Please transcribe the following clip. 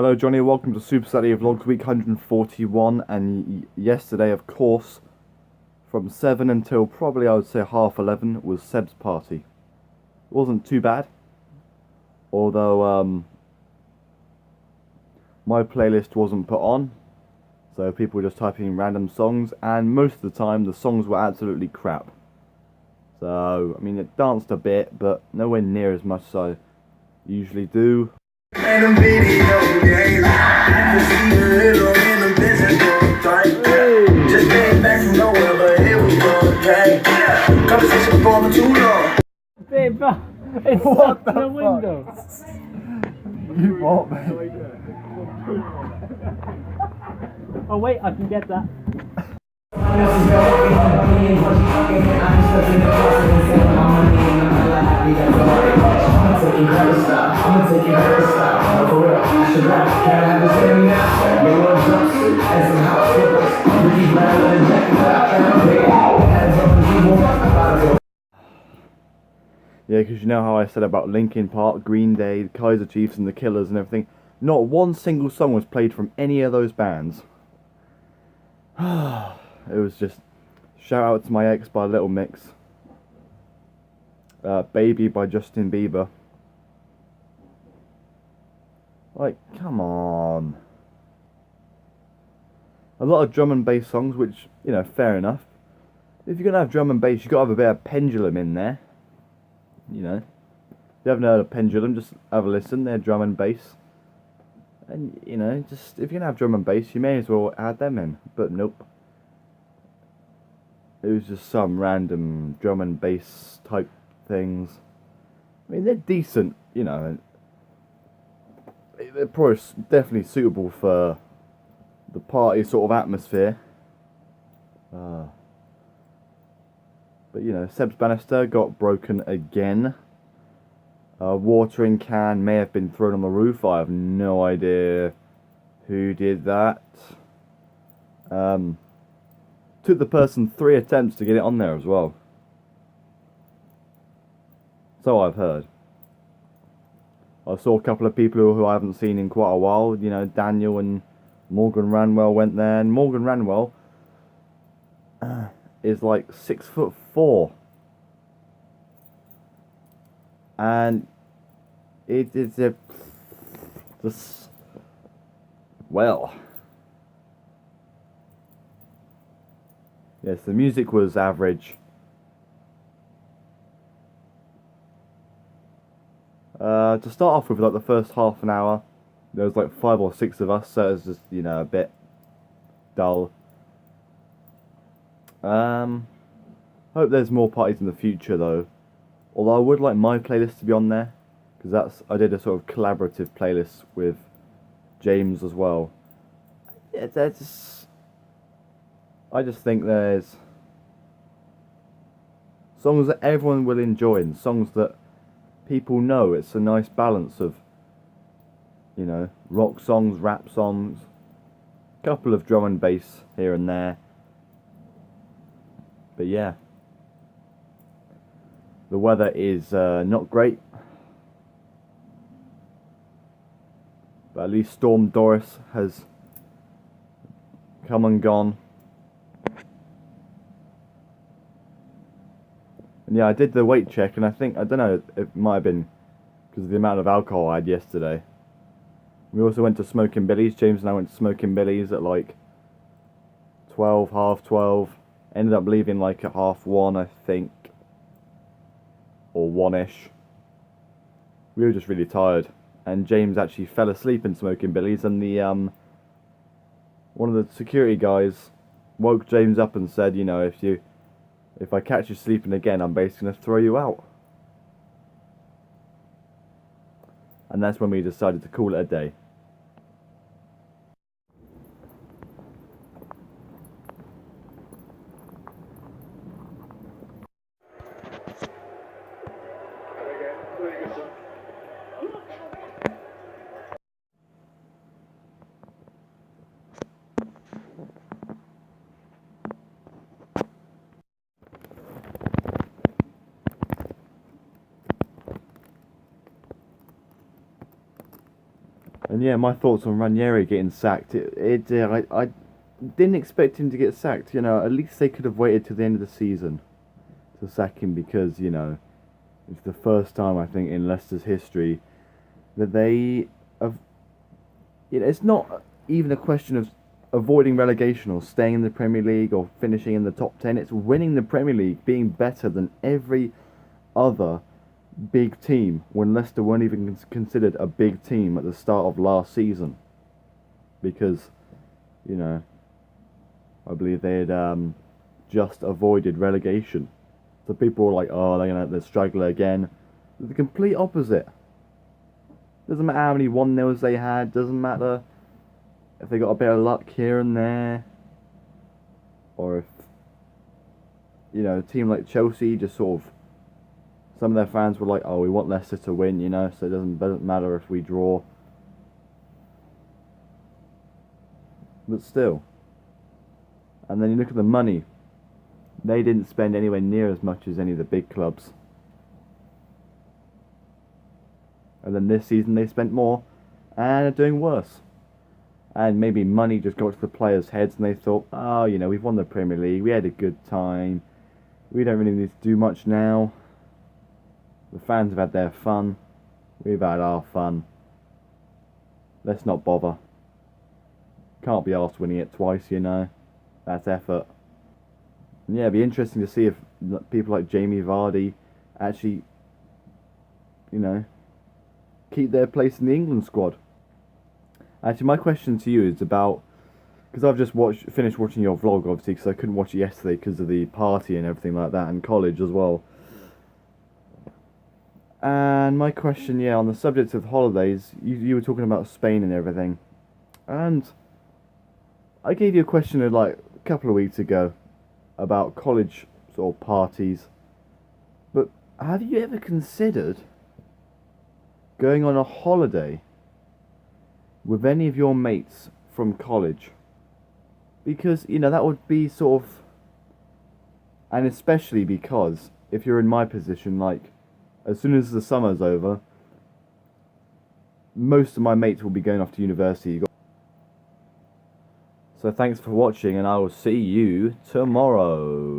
Hello Johnny, welcome to Super Saturday Vlogs week 141, and yesterday of course from 7 until probably I would say half 11 was Seb's party. It wasn't too bad, although my playlist wasn't put on, so people were just typing in random songs, and most of the time the songs were absolutely crap. So, I mean, it danced a bit, but nowhere near as much as I usually do. And video games, just came back from nowhere, but here we go again. Conversation for too long. Babe, it's what the window. You what, man? Oh wait, I can get that. Yeah, because you know how I said about Linkin Park, Green Day, Kaiser Chiefs and the Killers and everything. Not one single song was played from any of those bands. It was just Shout Out to My Ex by Little Mix, Baby by Justin Bieber. Like, come on. A lot of drum and bass songs, which, you know, fair enough. If you're going to have drum and bass, you've got to have a bit of Pendulum in there. You know. If you haven't heard of Pendulum, just have a listen. They're drum and bass. And, you know, just if you're going to have drum and bass, you may as well add them in. But nope. It was just some random drum and bass type things. I mean, they're decent, you know. They're probably definitely suitable for the party sort of atmosphere. But you know, Seb's banister got broken again. A watering can may have been thrown on the roof. I have no idea who did that. Took the person 3 attempts to get it on there as well. So I've heard. I saw a couple of people who I haven't seen in quite a while. You know, Daniel and Morgan Ranwell went there, and Morgan Ranwell is like 6'4", and it is just well. Yes, the music was average. To start off with, like the first half an hour, there was like 5 or 6 of us, so it was just, you know, a bit dull. Hope there's more parties in the future though. Although I would like my playlist to be on there, because I did a sort of collaborative playlist with James as well. Yeah, I just think there's songs that everyone will enjoy and songs that people know. It's a nice balance of, you know, rock songs, rap songs, couple of drum and bass here and there. But yeah, the weather is not great, but at least Storm Doris has come and gone. And yeah, I did the weight check, and I don't know, it might have been because of the amount of alcohol I had yesterday. We also went to Smoking Billy's. James and I went to Smoking Billy's at like 12, half 12. Ended up leaving like at half 1, I think, or 1ish. We were just really tired, and James actually fell asleep in Smoking Billy's, and the one of the security guys woke James up and said, you know, if I catch you sleeping again, I'm basically going to throw you out. And that's when we decided to call it a day. And yeah, my thoughts on Ranieri getting sacked. I didn't expect him to get sacked. You know, at least they could have waited till the end of the season to sack him, because you know it's the first time I think in Leicester's history that they have. You know, it's not even a question of avoiding relegation or staying in the Premier League or finishing in the top 10. It's winning the Premier League, being better than every other big team when Leicester weren't even considered a big team at the start of last season, because you know I believe they had just avoided relegation. So people were like, oh, they're struggle again. The complete opposite. Doesn't matter how many 1-0s they had, doesn't matter if they got a bit of luck here and there, or if you know a team like Chelsea just sort of, some of their fans were like, oh, we want Leicester to win, you know, so it doesn't matter if we draw. But still. And then you look at the money. They didn't spend anywhere near as much as any of the big clubs. And then this season they spent more and are doing worse. And maybe money just got to the players' heads and they thought, oh, you know, we've won the Premier League, we had a good time, we don't really need to do much now. The fans have had their fun, we've had our fun. Let's not bother. Can't be arsed winning it twice, you know. That's effort. And yeah, it'd be interesting to see if people like Jamie Vardy actually, you know, keep their place in the England squad. Actually, my question to you is about, because I've just finished watching your vlog, obviously, because I couldn't watch it yesterday because of the party and everything like that, and college as well. And my question, yeah, on the subject of holidays, you were talking about Spain and everything, and I gave you a question like a couple of weeks ago about college sort of parties, but have you ever considered going on a holiday with any of your mates from college? Because, you know, that would be sort of, and especially because if you're in my position, like, as soon as the summer's over, most of my mates will be going off to university. So thanks for watching, and I will see you tomorrow.